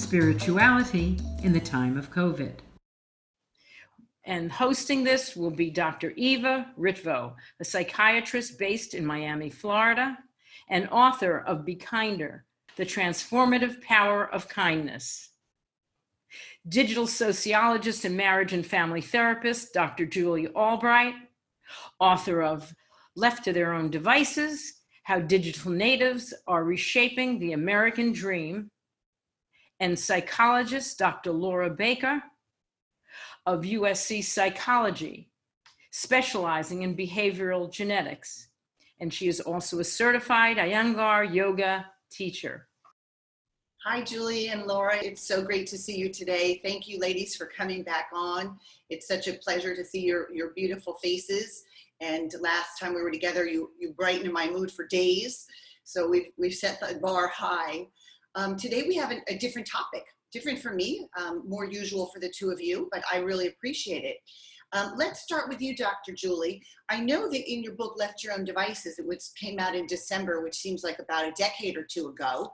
spirituality in the time of COVID. And hosting this will be Dr. Eva Ritvo, a psychiatrist based in Miami, Florida, and author of Be Kinder, The Transformative Power of Kindness. Digital sociologist and marriage and family therapist, Dr. Julie Albright, author of Left to Their Own Devices, How Digital Natives Are Reshaping the American Dream, and psychologist Dr. Laurie Baker of USC Psychology, specializing in behavioral genetics. And she is also a certified Iyengar yoga teacher. Hi, Julie and Laura. It's so great to see you today. Thank you, ladies, for coming back on. It's such a pleasure to see your beautiful faces. And last time we were together, you brightened my mood for days. So we've set the bar high. Today we have a different topic, different for me, more usual for the two of you, but I really appreciate it. Let's start with you, Dr. Julie. I know that in your book, Left Your Own Devices, which came out in December, which seems like about a decade or two ago,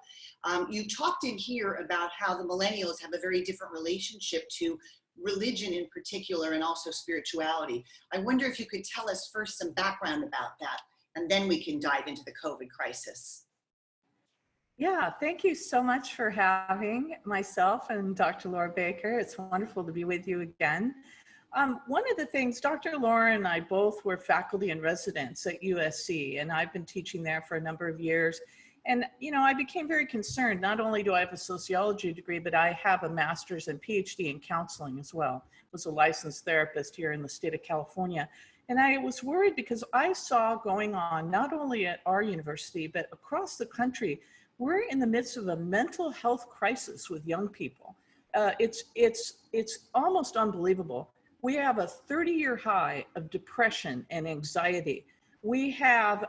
you talked in here about how the millennials have a very different relationship to religion in particular and also spirituality. I wonder if you could tell us first some background about that, and then we can dive into the COVID crisis. Yeah, thank you so much for having myself and Dr. Laurie Baker. It's wonderful to be with you again. One of the things, Dr. Laura and I both were faculty and residents at USC, and I've been teaching there for a number of years. And, you know, I became very concerned. Not only do I have a sociology degree, but I have a master's and PhD in counseling as well. I was a licensed therapist here in the state of California. And I was worried because I saw going on, not only at our university, but across the country, we're in the midst of a mental health crisis with young people. It's almost unbelievable. We have a 30-year high of depression and anxiety. We have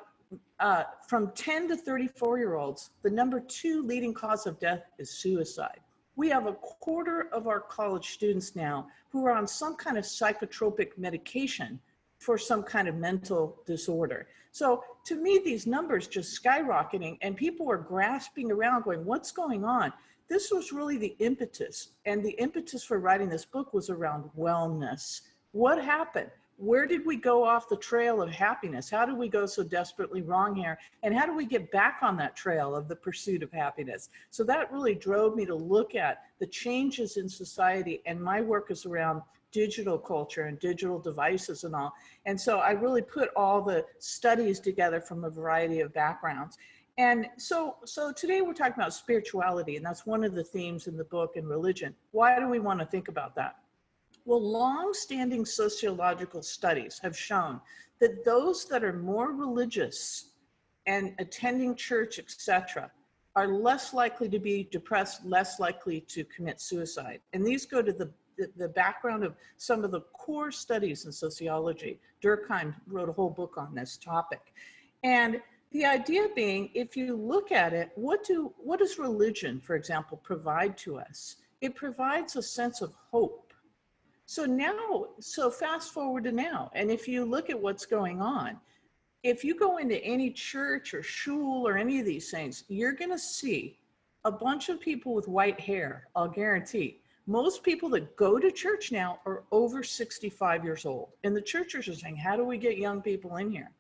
from 10 to 34-year-olds, the number 2 leading cause of death is suicide. We have a quarter of our college students now who are on some kind of psychotropic medication for some kind of mental disorder. So to me, these numbers just skyrocketing, and people were grasping around going, what's going on? This was really the impetus. And the impetus for writing this book was around wellness. What happened? Where did we go off the trail of happiness? How did we go so desperately wrong here? And how do we get back on that trail of the pursuit of happiness? So that really drove me to look at the changes in society, and my work is around digital culture and digital devices and all. And so I really put all the studies together from a variety of backgrounds. And so today we're talking about spirituality, and that's one of the themes in the book, and religion. Why do we want to think about that? Well, long-standing sociological studies have shown that those that are more religious and attending church, etc., are less likely to be depressed, less likely to commit suicide. And these go to the background of some of the core studies in sociology. Durkheim wrote a whole book on this topic. And the idea being, if you look at it, what does religion, for example, provide to us? It provides a sense of hope. So fast forward to now, and if you look at what's going on, if you go into any church or shul or any of these things, you're gonna see a bunch of people with white hair, I'll guarantee. Most people that go to church now are over 65 years old. And the churches are saying, how do we get young people in here?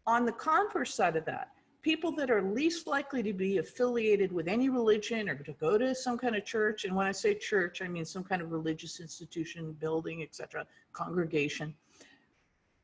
On the converse side of that, people that are least likely to be affiliated with any religion or to go to some kind of church, and when I say church, I mean some kind of religious institution, building, etc., congregation,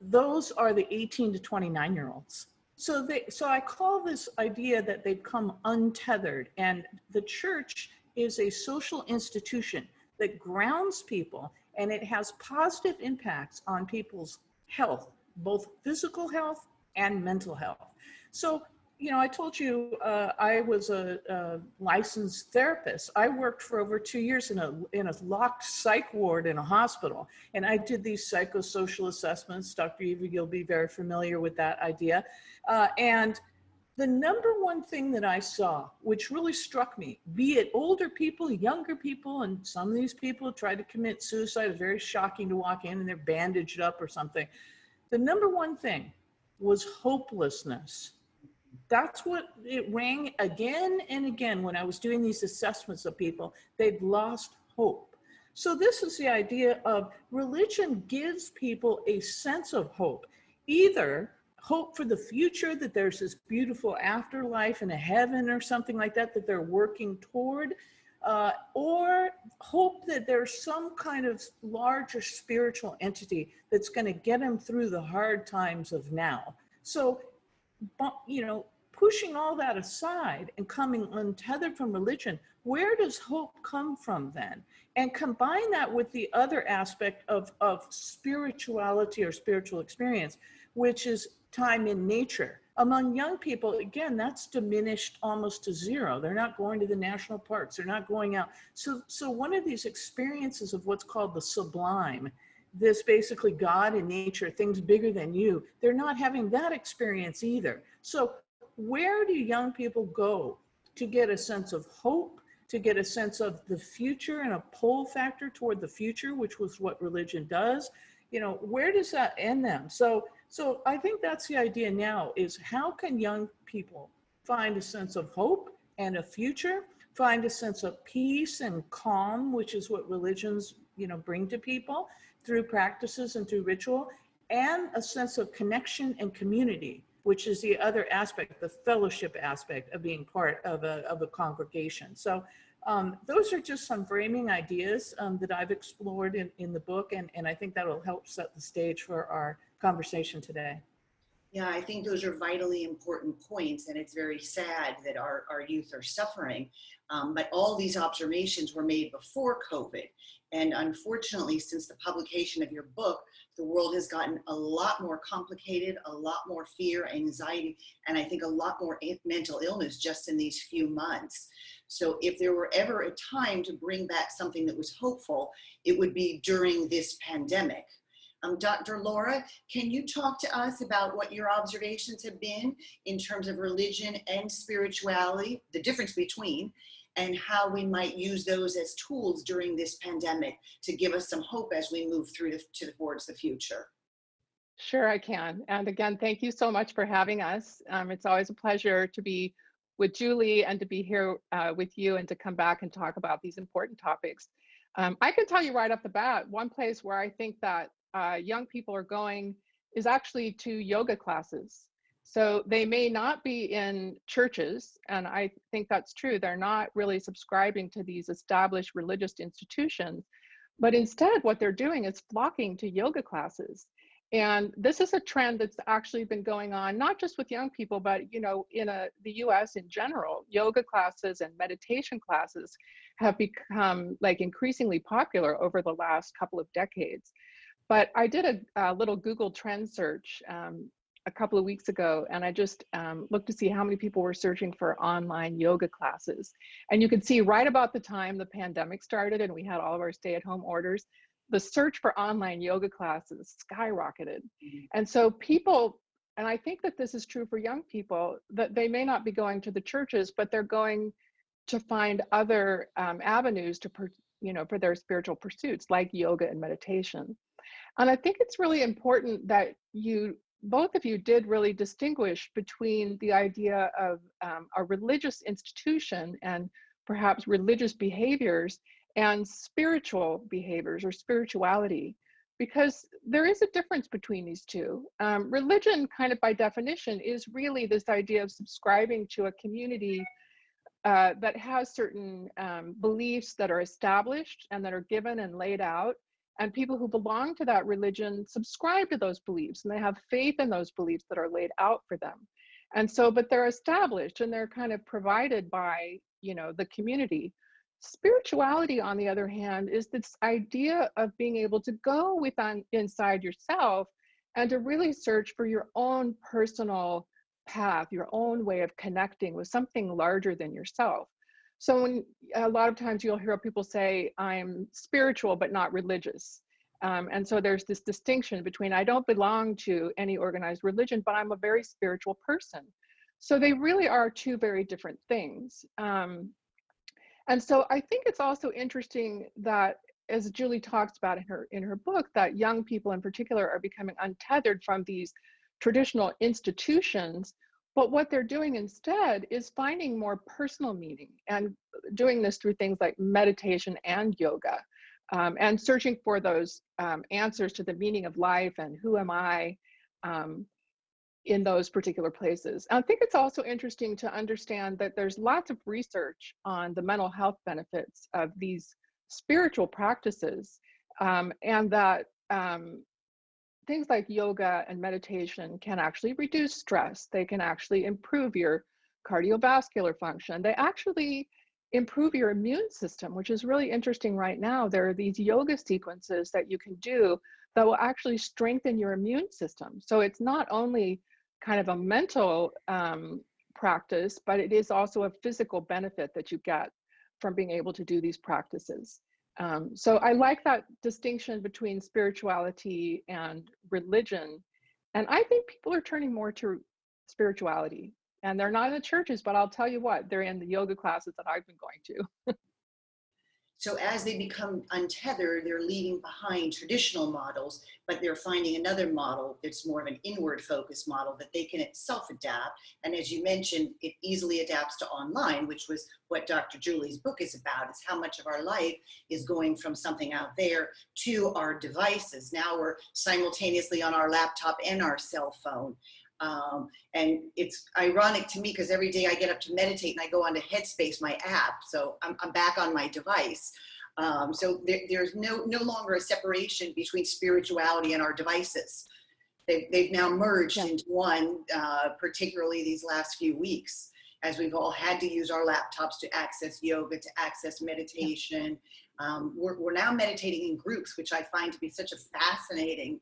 those are the 18 to 29-year-olds. So I call this idea that they've come untethered, and the church is a social institution that grounds people, and it has positive impacts on people's health, both physical health and mental health. So, you know, I told you I was a licensed therapist. I worked for over 2 years in a locked psych ward in a hospital, and I did these psychosocial assessments. Dr. Eva, you'll be very familiar with that idea. And the number one thing that I saw, which really struck me, be it older people, younger people, and some of these people tried to commit suicide. It's very shocking to walk in and they're bandaged up or something. The number one thing was hopelessness. That's what it rang again and again when I was doing these assessments of people. They've lost hope. So this is the idea of religion gives people a sense of hope, either hope for the future, that there's this beautiful afterlife and a heaven or something like that that they're working toward, or hope that there's some kind of larger spiritual entity that's going to get them through the hard times of now. So, you know, pushing all that aside and coming untethered from religion, where does hope come from then? And combine that with the other aspect of spirituality or spiritual experience, which is time in nature. Among young people, again, that's diminished almost to zero. They're not going to the national parks. They're not going out. So one of these experiences of what's called the sublime, this basically God in nature, things bigger than you, they're not having that experience either. So where do young people go to get a sense of hope, to get a sense of the future and a pull factor toward the future, which was what religion does? You know, where does that end them? So I think that's the idea now, is how can young people find a sense of hope and a future, find a sense of peace and calm, which is what religions, you know, bring to people through practices and through ritual, and a sense of connection and community, which is the other aspect, the fellowship aspect of being part of a congregation. So those are just some framing ideas that I've explored in the book, and I think that'll help set the stage for our conversation today. Yeah, I think those are vitally important points, and it's very sad that our youth are suffering. But all these observations were made before COVID. And unfortunately, since the publication of your book, the world has gotten a lot more complicated, a lot more fear, anxiety, and I think a lot more mental illness just in these few months. So if there were ever a time to bring back something that was hopeful, it would be during this pandemic. Dr. Laura, can you talk to us about what your observations have been in terms of religion and spirituality, the difference between, and how we might use those as tools during this pandemic to give us some hope as we move through towards the future? Sure, I can. And again, thank you so much for having us. It's always a pleasure to be with Julie and to be here with you and to come back and talk about these important topics. I can tell you right off the bat, one place where I think that young people are going is actually to yoga classes. So they may not be in churches, and I think that's true. They're not really subscribing to these established religious institutions, but instead what they're doing is flocking to yoga classes. And this is a trend that's actually been going on, not just with young people, but you know, in the US in general. Yoga classes and meditation classes have become like increasingly popular over the last couple of decades. But I did a little Google Trend search a couple of weeks ago, and I just looked to see how many people were searching for online yoga classes. And you could see right about the time the pandemic started and we had all of our stay-at-home orders, the search for online yoga classes skyrocketed. And so people, and I think that this is true for young people, that they may not be going to the churches, but they're going to find other avenues to, you know, for their spiritual pursuits like yoga and meditation. And I think it's really important that both of you did really distinguish between the idea of a religious institution and perhaps religious behaviors and spiritual behaviors or spirituality, because there is a difference between these two. Religion, kind of by definition, is really this idea of subscribing to a community that has certain beliefs that are established and that are given and laid out. And people who belong to that religion subscribe to those beliefs and they have faith in those beliefs that are laid out for them. And so, but they're established and they're kind of provided by, you know, the community. Spirituality, on the other hand, is this idea of being able to go inside yourself and to really search for your own personal path, your own way of connecting with something larger than yourself. So when a lot of times you'll hear people say, I'm spiritual, but not religious. And so there's this distinction between, I don't belong to any organized religion, but I'm a very spiritual person. So they really are two very different things. And so I think it's also interesting that, as Julie talks about in her book, that young people in particular are becoming untethered from these traditional institutions, But what they're doing instead is finding more personal meaning and doing this through things like meditation and yoga, and searching for those answers to the meaning of life and who am I, um, in those particular places. I think it's also interesting to understand that there's lots of research on the mental health benefits of these spiritual practices, and that things like yoga and meditation can actually reduce stress. They can actually improve your cardiovascular function. They actually improve your immune system, which is really interesting right now. There are these yoga sequences that you can do that will actually strengthen your immune system. So it's not only kind of a mental practice, but it is also a physical benefit that you get from being able to do these practices. So I like that distinction between spirituality and religion. And I think people are turning more to spirituality. And they're not in the churches, but I'll tell you what, they're in the yoga classes that I've been going to. So as they become untethered, they're leaving behind traditional models, but they're finding another model that's more of an inward focused model that they can self-adapt. And as you mentioned, it easily adapts to online, which was what Dr. Julie's book is about, is how much of our life is going from something out there to our devices. Now we're simultaneously on our laptop and our cell phone. And it's ironic to me because every day I get up to meditate and I go onto Headspace, my app. So I'm back on my device. So there's no longer a separation between spirituality and our devices. They've now merged into one, particularly these last few weeks, as we've all had to use our laptops to access yoga, to access meditation. We're now meditating in groups, which I find to be such a fascinating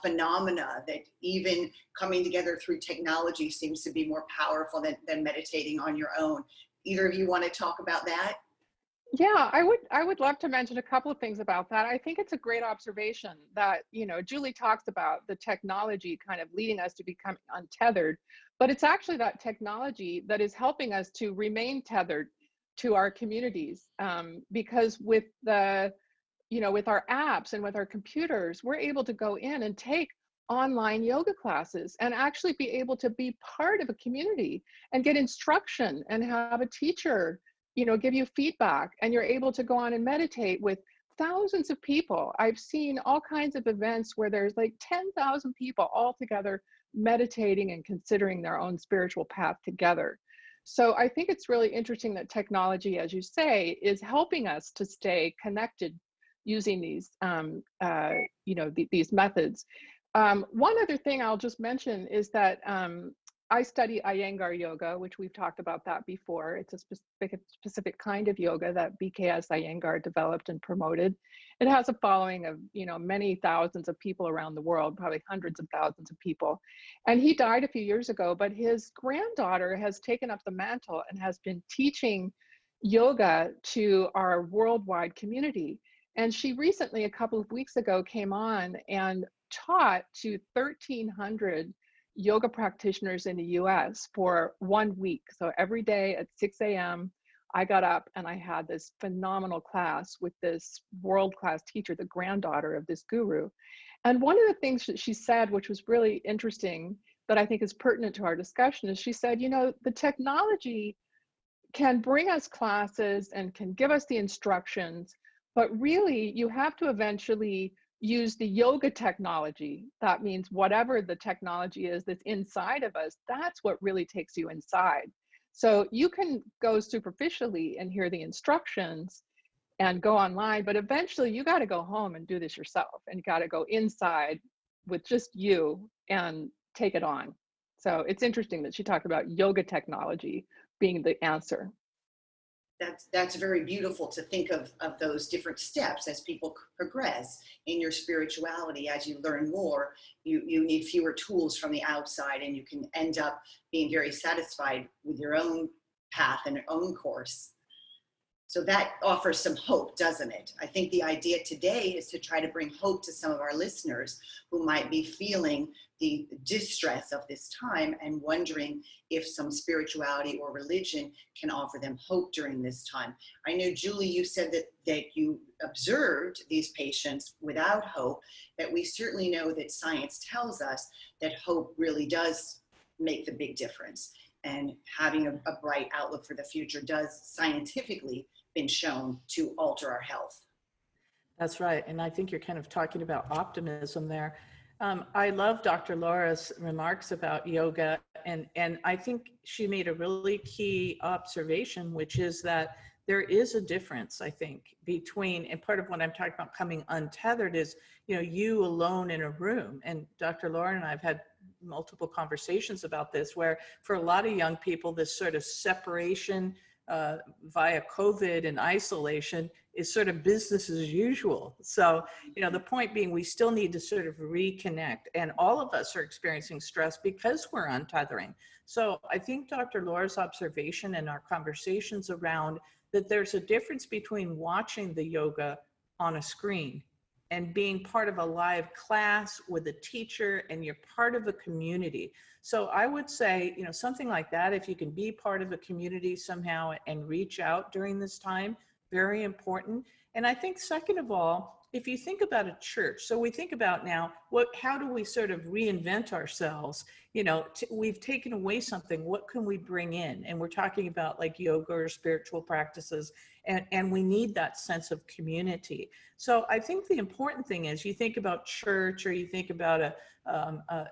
phenomena, that even coming together through technology seems to be more powerful than meditating on your own. Either of you want to talk about that? Yeah, I would love to mention a couple of things about that. I think it's a great observation that, you know, Julie talks about the technology kind of leading us to become untethered, but it's actually that technology that is helping us to remain tethered to our communities, because with the, you know, with our apps and with our computers, we're able to go in and take online yoga classes and actually be able to be part of a community and get instruction and have a teacher, you know, give you feedback, and you're able to go on and meditate with thousands of people. I've seen all kinds of events where there's like 10,000 people all together meditating and considering their own spiritual path together. So I think it's really interesting that technology, as you say, is helping us to stay connected using these, you know, these methods. One other thing I'll just mention is that I study Iyengar yoga, which we've talked about that before. It's a specific kind of yoga that BKS Iyengar developed and promoted. It has a following of, you know, many thousands of people around the world, probably hundreds of thousands of people. And he died a few years ago, but his granddaughter has taken up the mantle and has been teaching yoga to our worldwide community. And she recently, a couple of weeks ago, came on and taught to 1,300 yoga practitioners in the US for 1 week. So every day at 6 a.m., I got up and I had this phenomenal class with this world-class teacher, the granddaughter of this guru. And one of the things that she said, which was really interesting, that I think is pertinent to our discussion, is she said, you know, the technology can bring us classes and can give us the instructions, but really you have to eventually use the yoga technology. That means whatever the technology is that's inside of us, that's what really takes you inside. So you can go superficially and hear the instructions and go online, but eventually you got to go home and do this yourself, and you got to go inside with just you and take it on. So it's interesting that she talked about yoga technology being the answer. That's very beautiful to think of those different steps as people progress in your spirituality. As you learn more, you need fewer tools from the outside, and you can end up being very satisfied with your own path and your own course. So that offers some hope, doesn't it? I think the idea today is to try to bring hope to some of our listeners who might be feeling the distress of this time and wondering if some spirituality or religion can offer them hope during this time. I know, Julie, you said that you observed these patients without hope, that we certainly know that science tells us that hope really does make the big difference. And having a bright outlook for the future does scientifically been shown to alter our health. That's right. And I think you're kind of talking about optimism there. I love Dr. Laura's remarks about yoga, and I think she made a really key observation, which is that there is a difference, I think, between, and part of what I'm talking about coming untethered is, you alone in a room. And Dr. Laura and I have had multiple conversations about this, where for a lot of young people, this sort of separation via COVID and isolation is sort of business as usual. So, the point being, we still need to sort of reconnect, and all of us are experiencing stress because we're untethering. So I think Dr. Laura's observation and our conversations around that there's a difference between watching the yoga on a screen and being part of a live class with a teacher, and you're part of a community. So I would say, something like that, if you can be part of a community somehow and reach out during this time, very important. And I think second of all, if you think about a church, so we think about now, how do we sort of reinvent ourselves? We've taken away something, what can we bring in? And we're talking about like yoga or spiritual practices, and we need that sense of community. So I think the important thing is, you think about church, or you think about a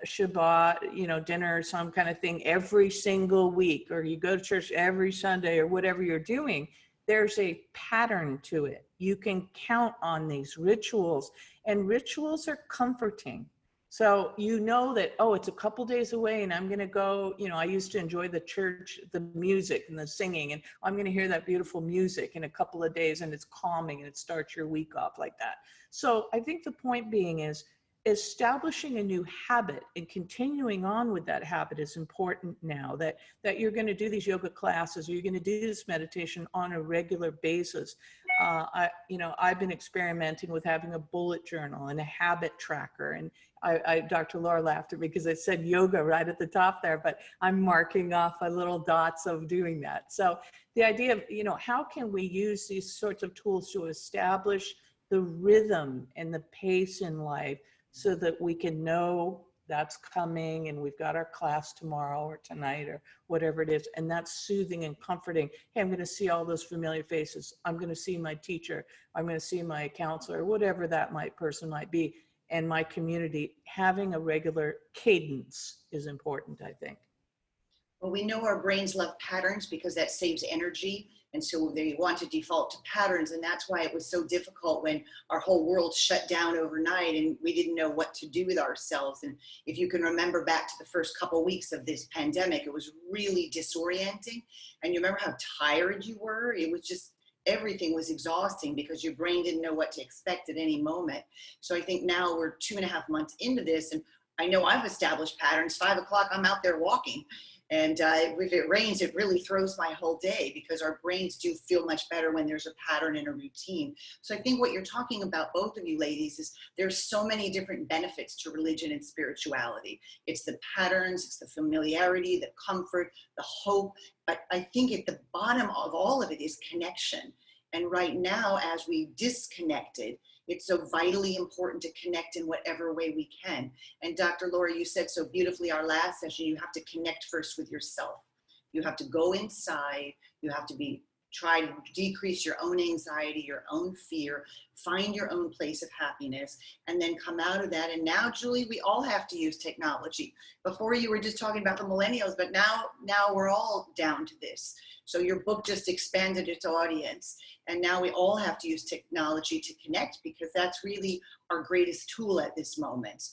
Shabbat, dinner or some kind of thing every single week, or you go to church every Sunday, or whatever you're doing, there's a pattern to it. You can count on these rituals, and rituals are comforting. So that, it's a couple days away and I'm going to go, I used to enjoy the church, the music and the singing, and I'm going to hear that beautiful music in a couple of days, and it's calming and it starts your week off like that. So I think the point being is, establishing a new habit and continuing on with that habit is important now, that you're going to do these yoga classes, or you're going to do this meditation on a regular basis. I've been experimenting with having a bullet journal and a habit tracker, and Dr. Laura laughed at me because I said yoga right at the top there, but I'm marking off my little dots of doing that. So the idea of, how can we use these sorts of tools to establish the rhythm and the pace in life, so that we can know that's coming and we've got our class tomorrow or tonight or whatever it is. And that's soothing and comforting. Hey, I'm going to see all those familiar faces. I'm going to see my teacher. I'm going to see my counselor, whatever that person might be. And my community, having a regular cadence is important, I think. Well, we know our brains love patterns because that saves energy. And so they want to default to patterns. And that's why it was so difficult when our whole world shut down overnight and we didn't know what to do with ourselves. And if you can remember back to the first couple of weeks of this pandemic, it was really disorienting. And you remember how tired you were? It was just, everything was exhausting because your brain didn't know what to expect at any moment. So I think now we're 2.5 months into this, and I know I've established patterns. 5 o'clock, I'm out there walking. And if it rains, it really throws my whole day, because our brains do feel much better when there's a pattern and a routine. So I think what you're talking about, both of you ladies, is there's so many different benefits to religion and spirituality. It's the patterns, it's the familiarity, the comfort, the hope. But I think at the bottom of all of it is connection. And right now, as we disconnected, it's so vitally important to connect in whatever way we can. And Dr. Laura, you said so beautifully our last session, you have to connect first with yourself. You have to go inside. You have to try to decrease your own anxiety, your own fear, find your own place of happiness, and then come out of that. And now, Julie, we all have to use technology. Before you were just talking about the millennials, but now we're all down to this. So your book just expanded its audience. And now we all have to use technology to connect, because that's really our greatest tool at this moment.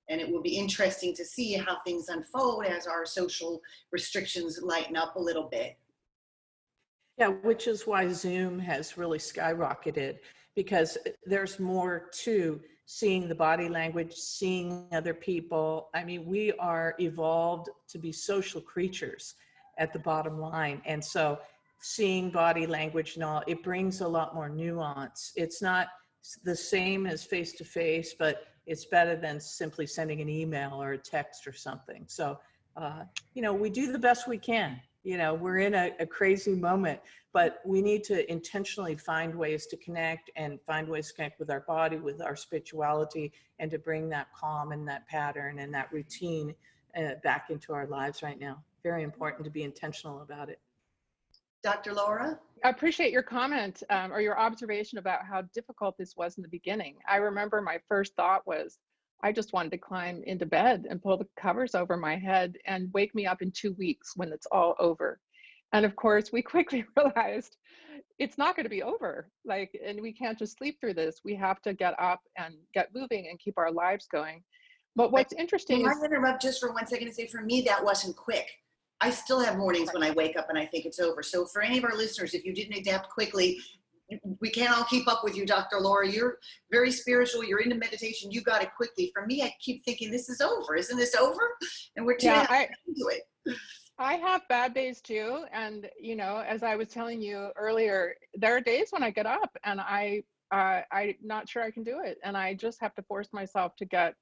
And it will be interesting to see how things unfold as our social restrictions lighten up a little bit. Yeah, which is why Zoom has really skyrocketed, because there's more to seeing the body language, seeing other people. I mean, we are evolved to be social creatures at the bottom line. And so seeing body language and all, it brings a lot more nuance. It's not the same as face-to-face, but it's better than simply sending an email or a text or something. So, we do the best we can. We're in a crazy moment, but we need to intentionally find ways to connect, and find ways to connect with our body, with our spirituality, and to bring that calm and that pattern and that routine back into our lives right now. Very important to be intentional about it. Dr. Laura? I appreciate your comment or your observation about how difficult this was in the beginning. I remember my first thought was, I just wanted to climb into bed and pull the covers over my head and wake me up in 2 weeks when it's all over. And of course, we quickly realized it's not going to be over. And we can't just sleep through this. We have to get up and get moving and keep our lives going. But what's interesting Can is— I interrupt just for 1 second and say, for me, that wasn't quick. I still have mornings when I wake up and I think it's over. So for any of our listeners, if you didn't adapt quickly, we can't all keep up with you, Dr. Laura. You're very spiritual. You're into meditation. You got it quickly. For me, I keep thinking this is over. Isn't this over? And we're 2.5 years into it. I have bad days too. And, as I was telling you earlier, there are days when I get up and I'm not sure I can do it. And I just have to force myself to get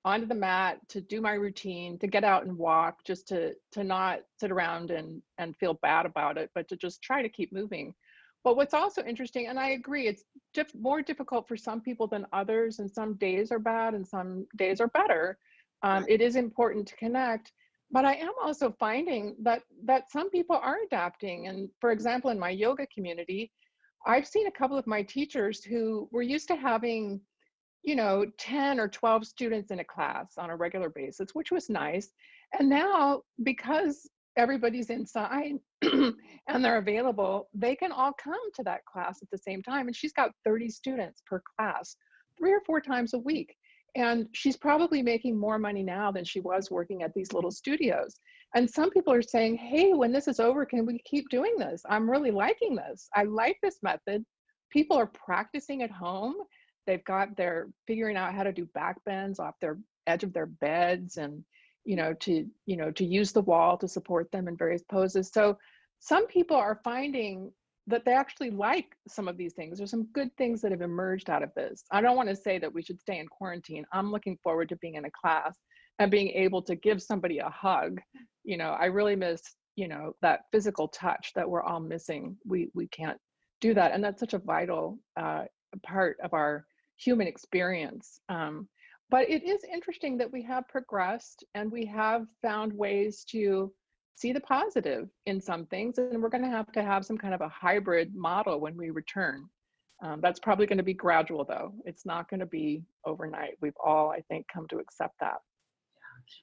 onto the mat, to do my routine, to get out and walk, just to not sit around and feel bad about it, but to just try to keep moving. But what's also interesting, and I agree, it's more difficult for some people than others, and some days are bad and some days are better. It is important to connect, but I am also finding that some people are adapting. And for example, in my yoga community, I've seen a couple of my teachers who were used to having 10 or 12 students in a class on a regular basis, which was nice. And now, because everybody's inside and they're available, they can all come to that class at the same time. And she's got 30 students per class, 3 or 4 times a week. And she's probably making more money now than she was working at these little studios. And some people are saying, hey, when this is over, can we keep doing this? I'm really liking this. I like this method. People are practicing at home. They're figuring out how to do back bends off their edge of their beds, and to use the wall to support them in various poses. So some people are finding that they actually like some of these things. There's some good things that have emerged out of this. I don't want to say that we should stay in quarantine. I'm looking forward to being in a class and being able to give somebody a hug. I really miss that physical touch that we're all missing. We can't do that, and that's such a vital part of our human experience. But it is interesting that we have progressed and we have found ways to see the positive in some things, and we're going to have some kind of a hybrid model when we return. That's probably going to be gradual, though. It's not going to be overnight. We've all, I think, come to accept that.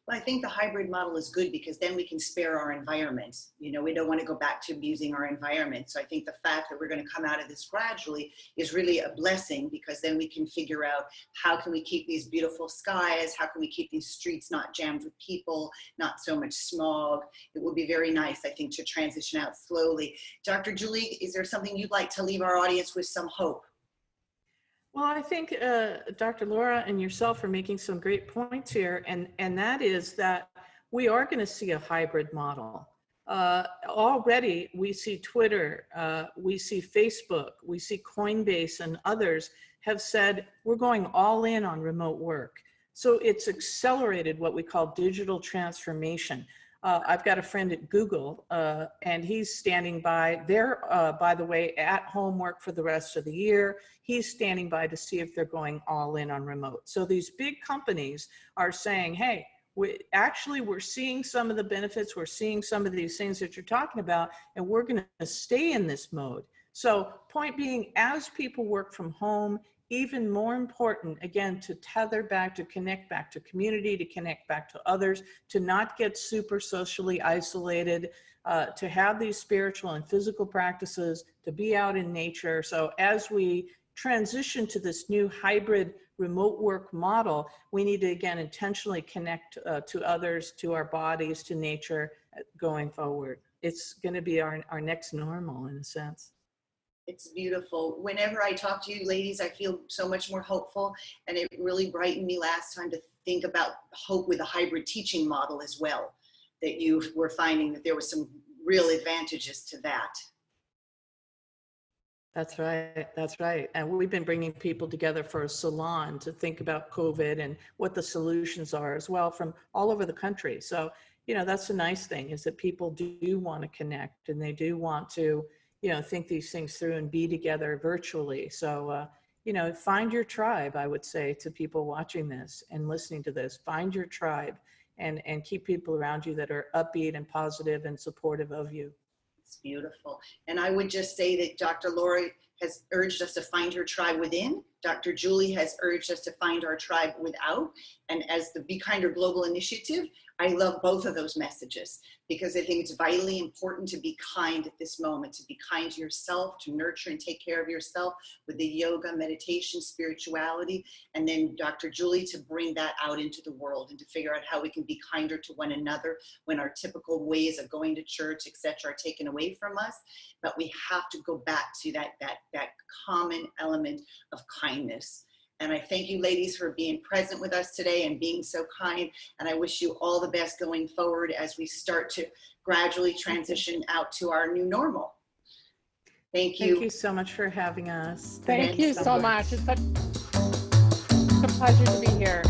Well, I think the hybrid model is good because then we can spare our environment. We don't want to go back to abusing our environment. So I think the fact that we're going to come out of this gradually is really a blessing, because then we can figure out how can we keep these beautiful skies, how can we keep these streets not jammed with people, not so much smog. It will be very nice, I think, to transition out slowly. Dr. Julie, is there something you'd like to leave our audience with some hope? Well, I think Dr. Laura and yourself are making some great points here, and that is that we are going to see a hybrid model. Already, we see Twitter, we see Facebook, we see Coinbase, and others have said we're going all in on remote work. So it's accelerated what we call digital transformation. I've got a friend at Google, and he's standing by. They're, by the way, at home work for the rest of the year. He's standing by to see if they're going all in on remote. So these big companies are saying, hey, we're seeing some of the benefits. We're seeing some of these things that you're talking about, and we're going to stay in this mode. So point being, as people work from home, even more important, again, to tether back, to connect back to community, to connect back to others, to not get super socially isolated, to have these spiritual and physical practices, to be out in nature. So as we transition to this new hybrid remote work model, we need to, again, intentionally connect to others, to our bodies, to nature going forward. It's going to be our next normal, in a sense. It's beautiful. Whenever I talk to you ladies, I feel so much more hopeful, and it really brightened me last time to think about hope with a hybrid teaching model as well, that you were finding that there was some real advantages to that. That's right. That's right. And we've been bringing people together for a salon to think about COVID and what the solutions are as well from all over the country. So, that's the nice thing, is that people do want to connect, and they do want to think these things through and be together virtually. So, find your tribe, I would say to people watching this and listening to this, find your tribe. and keep people around you that are upbeat and positive and supportive of you. It's beautiful. And I would just say that Dr. Laurie has urged us to find her tribe within. Dr. Julie has urged us to find our tribe without. And as the Be Kinder Global Initiative, I love both of those messages because I think it's vitally important to be kind at this moment, to be kind to yourself, to nurture and take care of yourself with the yoga, meditation, spirituality, and then Dr. Julie to bring that out into the world and to figure out how we can be kinder to one another when our typical ways of going to church, etc., are taken away from us. But we have to go back to that common element of kindness. And I thank you ladies for being present with us today and being so kind. And I wish you all the best going forward as we start to gradually transition out to our new normal. Thank you. Thank you so much for having us. Thank you so much. It's such a pleasure to be here.